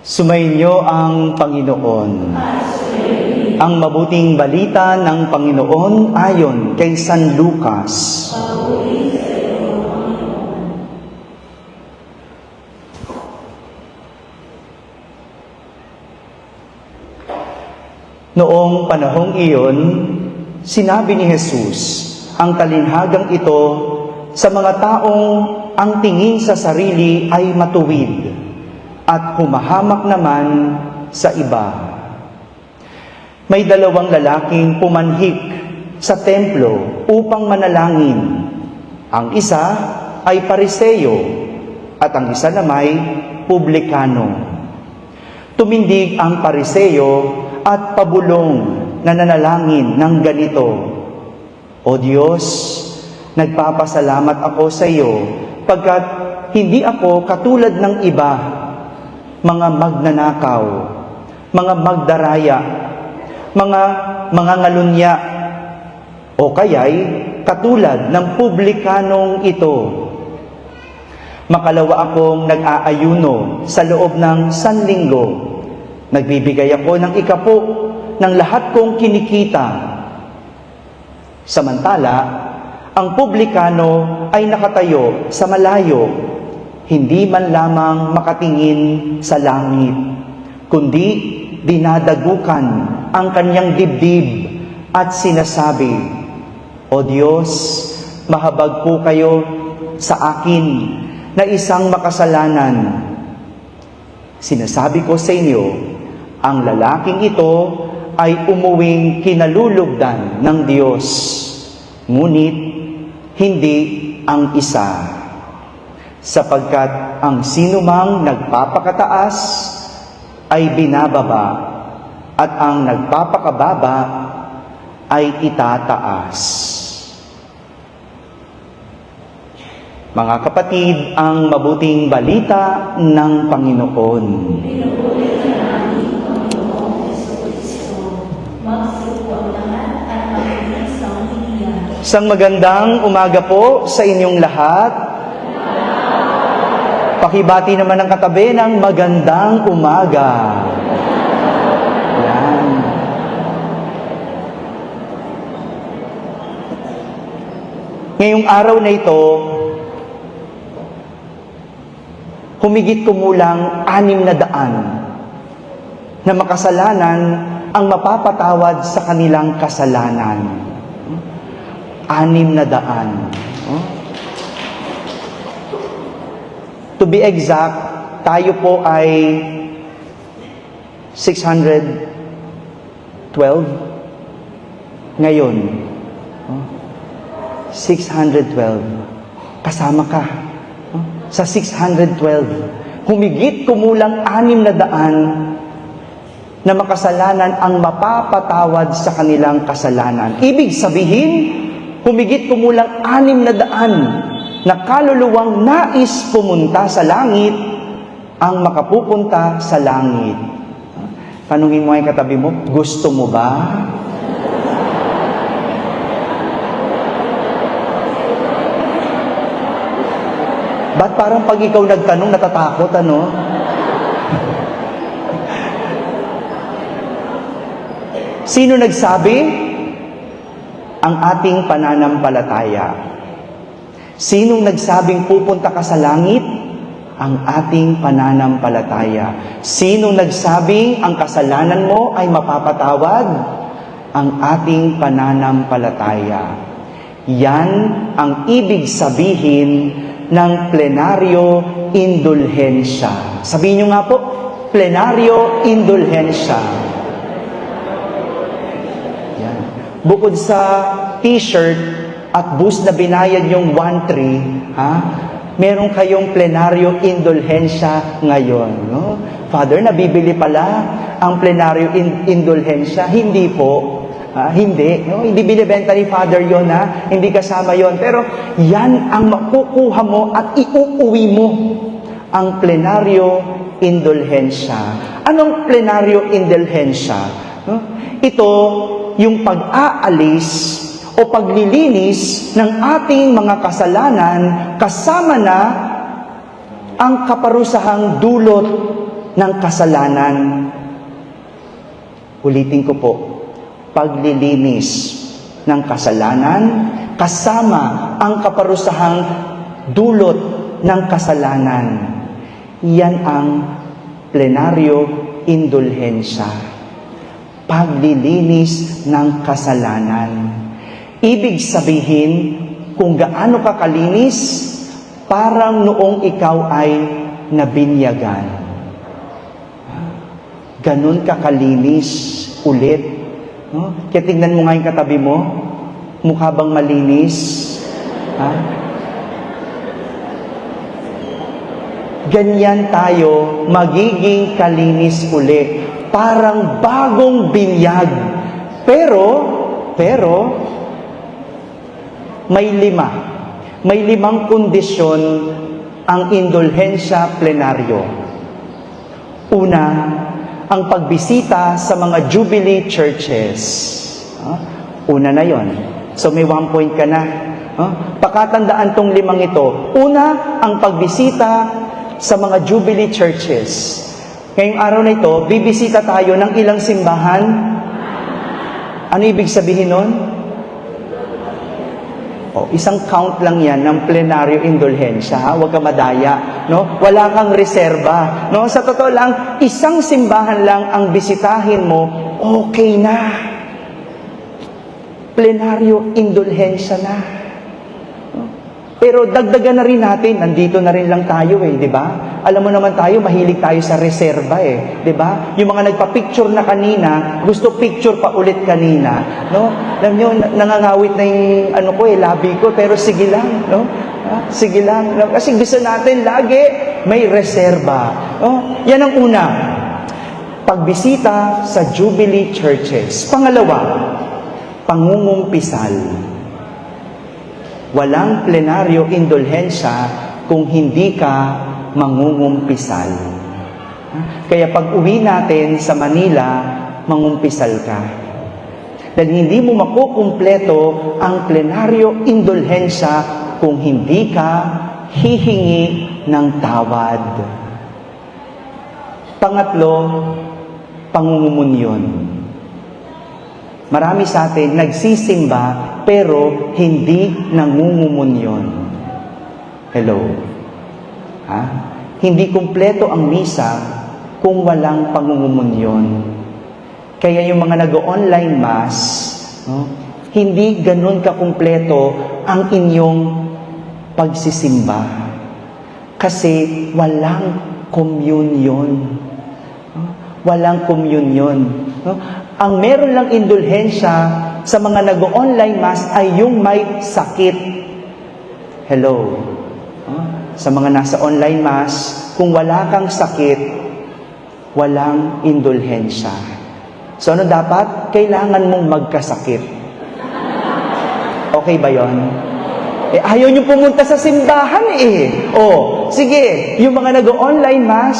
Sumainyo ang Panginoon. Ang mabuting balita ng Panginoon ayon kay San Lucas. Noong panahong iyon, sinabi ni Jesus ang talinhagang ito sa mga taong ang tingin sa sarili ay matuwid at humahamak naman sa iba. May dalawang lalaking pumanhik sa templo upang manalangin. Ang isa ay Pariseo at ang isa namay publikano. Tumindig ang Pariseo at pabulong na nanalangin ng ganito: O Diyos, nagpapasalamat ako sa iyo pagkat hindi ako katulad ng iba, mga magnanakaw, mga magdaraya, mga ngalunya, o kaya'y katulad ng publikanong ito. Makalawa akong nag-aayuno sa loob ng 1 linggo. Nagbibigay ako ng 10 ng lahat kong kinikita. Samantala, ang publikano ay nakatayo sa malayo, hindi man lamang makatingin sa langit, kundi dinadagukan ang kanyang dibdib at sinasabi, O Diyos, mahabag po kayo sa akin na isang makasalanan. Sinasabi ko sa inyo, ang lalaking ito ay umuwing kinalulugdan ng Diyos, ngunit hindi ang isa. Sapagkat ang sinumang nagpapakataas ay binababa, at ang nagpapakababa ay itataas. Mga kapatid, ang mabuting balita ng Panginoon. Isang magandang umaga po sa inyong lahat. Pakibati naman ang katabi ng magandang umaga. Yan. Ngayong araw na ito, humigit kumulang 600 na makasalanan ang mapapatawad sa kanilang kasalanan. 600. To be exact, tayo po ay 612 ngayon. 612. Kasama ka sa 612. Humigit kumulang 600 na makasalanan ang mapapatawad sa kanilang kasalanan. Ibig sabihin, humigit kumulang 600 na kaluluwang nais pumunta sa langit ang makapupunta sa langit. Tanungin mo ang katabi mo, gusto mo ba? Ba't parang pag ikaw nagtanong, natatakot, ano? Sino nagsabi? Ang ating pananampalataya. Sinong nagsabing pupunta ka sa langit? Ang ating pananampalataya. Sinong nagsabing ang kasalanan mo ay mapapatawad? Ang ating pananampalataya. Yan ang ibig sabihin ng plenaryo indulhensya. Sabihin nyo nga po, plenaryo indulhensya. Yan. Bukod sa t-shirt at bus na binayad yung 1-3, meron kayong plenaryo indulhensya ngayon. No? Father, nabibili pala ang plenaryo indulhensya? Hindi po. Hindi. No? Hindi binibenta ni Father yon, hindi kasama yon. Pero yan ang makukuha mo at iuuwi mo, ang plenaryo indulhensya. Anong plenaryo indulhensya? No? Ito yung pag-aalis o paglilinis ng ating mga kasalanan kasama na ang kaparusahang dulot ng kasalanan. Ulitin ko po, paglilinis ng kasalanan kasama ang kaparusahang dulot ng kasalanan. Yan ang plenaryo indulhensya. Paglilinis ng kasalanan. Ibig sabihin, kung gaano ka kalinis, parang noong ikaw ay nabinyagan. Ganon ka kalinis ulit. No? Kaya tingnan mo nga yung katabi mo, mukha bang malinis? Ha? Ganyan tayo, magiging kalinis uli. Parang bagong binyag. Pero, may limang kondisyon ang indulhensya plenaryo. Una, ang pagbisita sa mga Jubilee churches. Una na yon. So may 1 point ka na. Pakatandaan tong 5 ito. Una, ang pagbisita sa mga Jubilee churches. Ngayong araw na ito, bibisita tayo ng ilang simbahan. Ano ibig sabihin nun? Isang count lang yan ng plenaryo indulhensya. Huwag ka madaya. No? Wala kang reserba. No? Sa totoo lang, isang simbahan lang ang bisitahin mo, okay na. Plenaryo indulhensya na. No? Pero dagdagan na rin natin, nandito na rin lang tayo di ba? Alam mo naman tayo, mahilig tayo sa reserba di ba? Yung mga nagpa-picture na kanina, gusto picture pa ulit kanina, no? Alam nyo, nangangawit na yung labi ko, pero sige lang, no? Sige lang, no? Kasi gusto natin lagi may reserba, no? Yan ang una. Pagbisita sa Jubilee churches. Pangalawa, pangungumpisal. Walang plenaryo indulhensya kung hindi ka mangungumpisal. Kaya pag uwi natin sa Manila, mangumpisal ka. Dahil hindi mo makukumpleto ang plenaryo indulhensya kung hindi ka hihingi ng tawad. Pangatlo, pangungumunyon. Marami sa atin nagsisimba pero hindi nangungumunyon. Hello? Hindi kumpleto ang misa kung walang pangungumunyon. Kaya yung mga nag-online mass, hindi ganun kakumpleto ang inyong pagsisimba. Kasi walang communion. Walang communion. Ang meron lang indulhensya sa mga nag-online mass ay yung may sakit. Hello? Sa mga nasa online mass, kung wala kang sakit, walang indulhensya. So ano dapat? Kailangan mong magkasakit. Okay ba yon? Ayaw nyo pumunta sa simbahan sige, yung mga nag-online mass,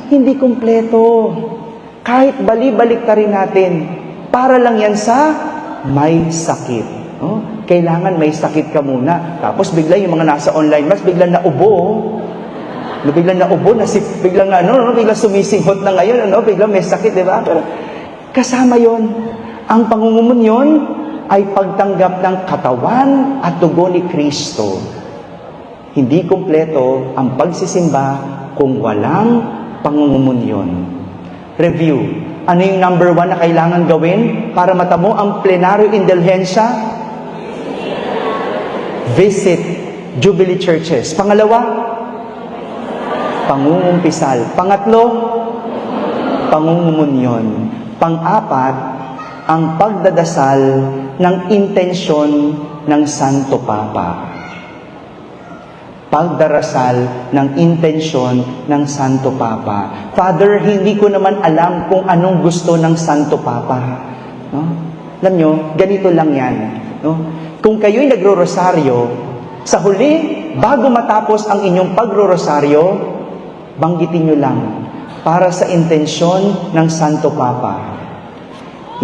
hindi kumpleto. Kahit bali-balik ta rin natin, para lang yan sa may sakit. Kailangan may sakit ka muna. Tapos bigla yung mga nasa online mass, biglang naubo. Biglang naubo, biglang sumisinghot na ngayon, biglang may sakit, di ba? Pero kasama yon. Ang pangungumunyon ay pagtanggap ng katawan at dugo ni Kristo. Hindi kumpleto ang pagsisimba kung walang pangungumunyon. Review. Ano yung number 1 na kailangan gawin para matamo ang plenaryo indulhensya? Visit Jubilee churches. Pangalawa, pangungumpisal. Pangatlo, pangungumunyon. Pang-apat, ang pagdadasal ng intensyon ng Santo Papa. Pagdarasal ng intensyon ng Santo Papa. Father, hindi ko naman alam kung anong gusto ng Santo Papa. Alam nyo, ganito lang yan. Kung kayo'y nagro-rosaryo, sa huli, bago matapos ang inyong pagro-rosaryo, banggitin nyo lang, para sa intensyon ng Santo Papa.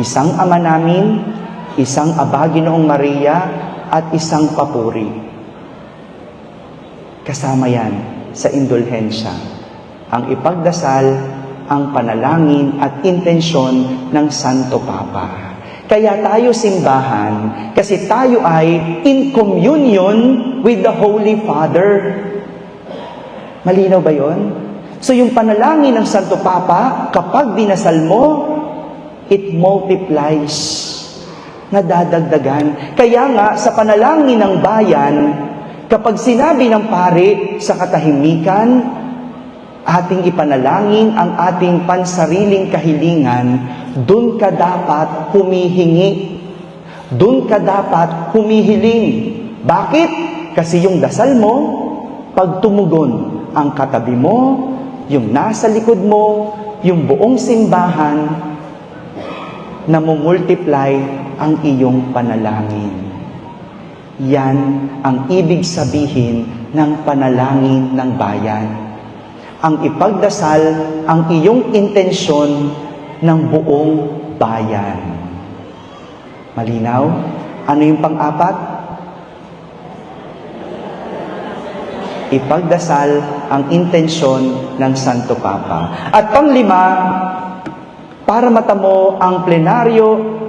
Isang Ama Namin, isang Aba Ginoong Maria, at isang papuri. Kasama yan sa indulhensya. Ang ipagdasal ang panalangin at intensyon ng Santo Papa. Kaya tayo simbahan kasi tayo ay in communion with the Holy Father. Malinaw ba yon? So yung panalangin ng Santo Papa, kapag dinasal mo, it multiplies. Nadadagdagan. Kaya nga, sa panalangin ng bayan, kapag sinabi ng pari sa katahimikan, ating ipanalangin ang ating pansariling kahilingan, dun ka dapat humihingi. Dun ka dapat humihiling. Bakit? Kasi yung dasal mo, pag tumugon ang katabi mo, yung nasa likod mo, yung buong simbahan, namumultiply ang iyong panalangin. Yan ang ibig sabihin ng panalangin ng bayan. Ang ipagdasal ang iyong intensyon ng buong bayan. Malinaw? Ano yung pang-apat? Ipagdasal ang intensyon ng Santo Papa. At pang-lima, para matamo ang plenaryo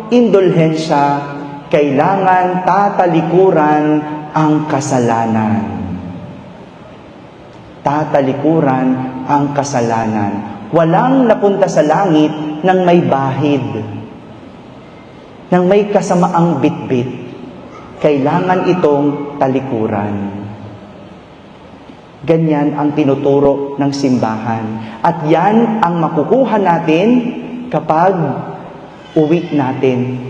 indulhensya, kailangan tatalikuran ang kasalanan. Tatalikuran ang kasalanan. Walang napunta sa langit ng may bahid, ng may kasamaang bitbit. Kailangan itong talikuran. Ganyan ang tinuturo ng simbahan. At yan ang makukuha natin kapag uwi natin.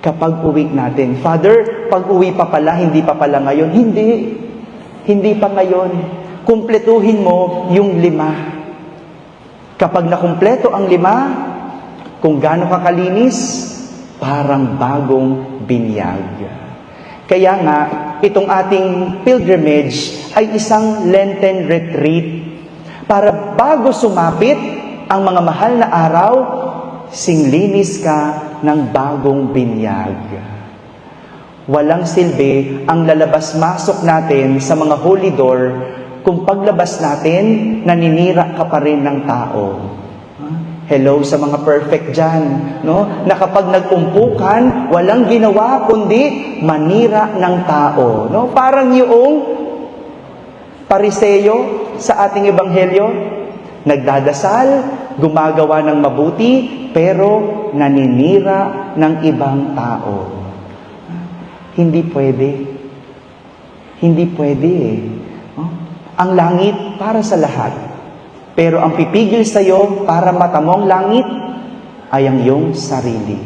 Kapag uwi natin. Father, pag uwi pa pala, hindi pa pala ngayon. Hindi. Hindi pa ngayon. Kumpletuhin mo yung 5. Kapag nakumpleto ang 5, kung gaano ka kalinis, parang bagong binyag. Kaya nga, itong ating pilgrimage ay isang Lenten retreat para bago sumapit ang mga mahal na araw, singlinis ka ng bagong binyag. Walang silbi ang lalabas-masok natin sa mga holy door kung paglabas natin, naninira ka pa rin ng tao. Hello sa mga perfect dyan, no? Na kapag nag-umpukan, walang ginawa kundi manira ng tao, no? Parang yung Pariseo sa ating ebanghelyo, nagdadasal, gumagawa ng mabuti, pero naninira ng ibang tao. Hindi pwede. Hindi pwede eh. No? Ang langit para sa lahat. Pero ang pipigil sa iyo para matamong langit ay ang iyong sarili.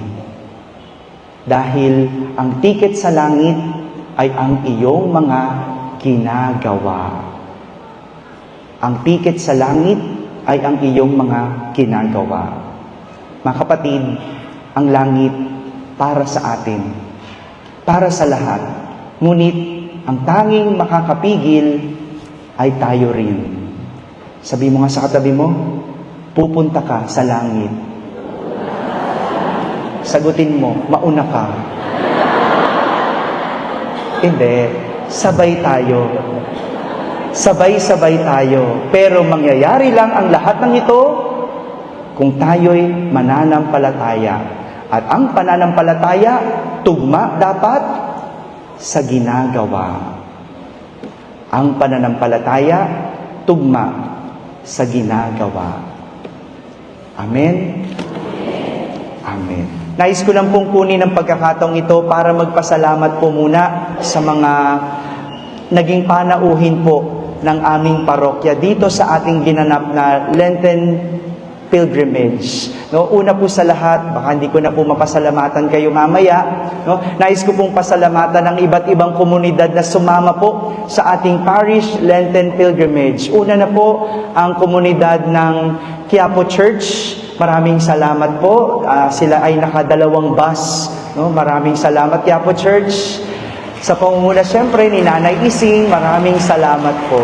Dahil ang tiket sa langit ay ang iyong mga ginagawa. Ang tiket sa langit ay ang iyong mga ginagawa. Mga kapatid, ang langit para sa atin, para sa lahat. Ngunit ang tanging makakapigil ay tayo rin. Sabi mo nga sa katabi mo, pupunta ka sa langit. Sagutin mo, mauna ka. Hindi, sabay tayo. Sabay-sabay tayo. Pero mangyayari lang ang lahat ng ito kung tayo'y mananampalataya. At ang pananampalataya, tugma dapat sa ginagawa. Ang pananampalataya, tugma sa ginagawa. Amen? Amen. Nais ko lang pong kunin ang pagkakataong ito para magpasalamat po muna sa mga naging panauhin po ng aming parokya dito sa ating ginanap na Lenten pilgrimage. No, una po sa lahat, baka hindi ko na po mapasalamatan kayo mamaya, no? Nais ko pong pasalamatan ng iba't ibang komunidad na sumama po sa ating parish Lenten pilgrimage. Una na po ang komunidad ng Quiapo Church. Maraming salamat po. Sila ay nakadalawang bus, no? Maraming salamat Quiapo Church. Sa pangunguna siyempre ni Nanay Ising, maraming salamat po.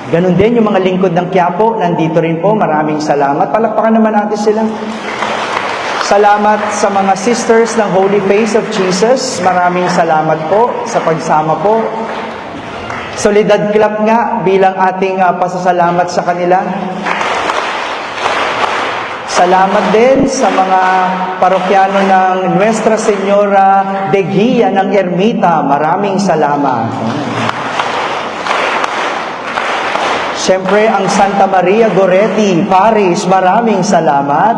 Ganon din yung mga lingkod ng Quiapo, nandito rin po, maraming salamat. Palakpakan naman natin sila. Salamat sa mga sisters ng Holy Face of Jesus. Maraming salamat po sa pagsama po. Solidad Club nga bilang ating pasasalamat sa kanila. Salamat din sa mga parokyano ng Nuestra Señora de Guia ng Ermita. Maraming salamat. Siyempre, ang Santa Maria Goretti Parish, maraming salamat.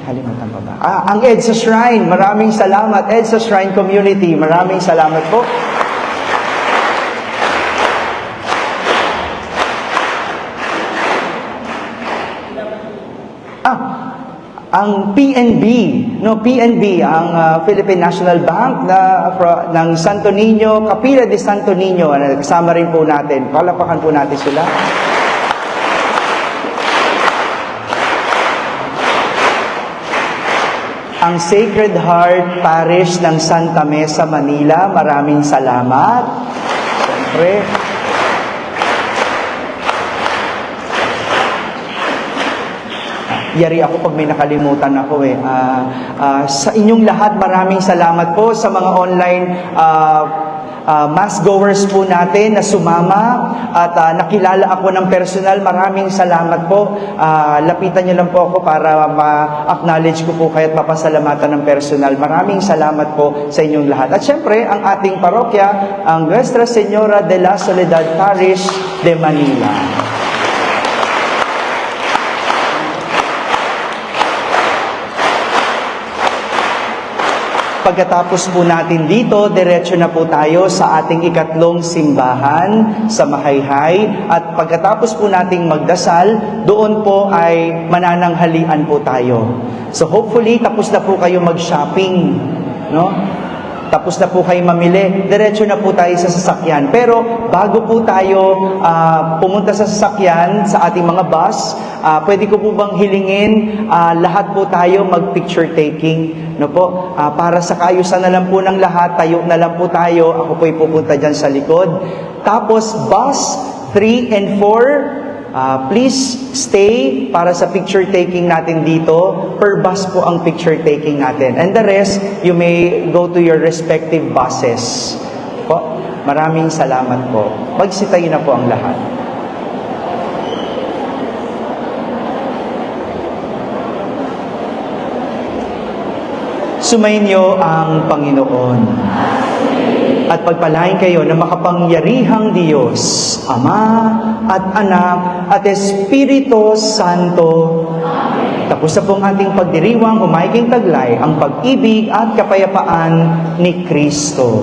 Kalimutan pa ba? Ang EDSA Shrine, maraming salamat. EDSA Shrine Community, maraming salamat po. Ang PNB, ang Philippine National Bank ng Santo Niño, Capilla de Santo Niño, kasama rin po natin. Palapakan po natin sila. Ang Sacred Heart Parish ng Santa Mesa, Manila, maraming salamat. Siyempre, yari ako pag may nakalimutan ako sa inyong lahat, maraming salamat po sa mga online mass goers po natin na sumama at nakilala ako ng personal. Maraming salamat po. Lapitan niyo lang po ako para ma-acknowledge ko po kayo at mapasalamatan ng personal. Maraming salamat po sa inyong lahat. At syempre, ang ating parokya, ang Nuestra Señora de la Soledad Parish de Manila. Pagkatapos po natin dito, diretso na po tayo sa ating ikatlong simbahan sa Mahayhay. At pagkatapos po nating magdasal, doon po ay manananghalian po tayo. So hopefully, tapos na po kayo mag-shopping, no? Tapos na po kayo mamili, diretso na po tayo sa sasakyan. Pero bago po tayo pumunta sa sasakyan, sa ating mga bus, pwede ko po bang hilingin lahat po tayo mag-picture taking? No po? Para sa kaayusan na lang po ng lahat, tayo na lang po tayo. Ako po ay pupunta dyan sa likod. Tapos bus 3 and 4, please stay para sa picture taking natin dito. Per bus po ang picture taking natin. And the rest, you may go to your respective buses. Po, maraming salamat po. Magsitayin na po ang lahat. Sumainyo ang Panginoon. At pagpalain kayo ng makapangyarihang Diyos, Ama at Anak at Espiritu Santo. Tapos na pong ating pagdiriwang, humaiking taglay ang pag-ibig at kapayapaan ni Kristo.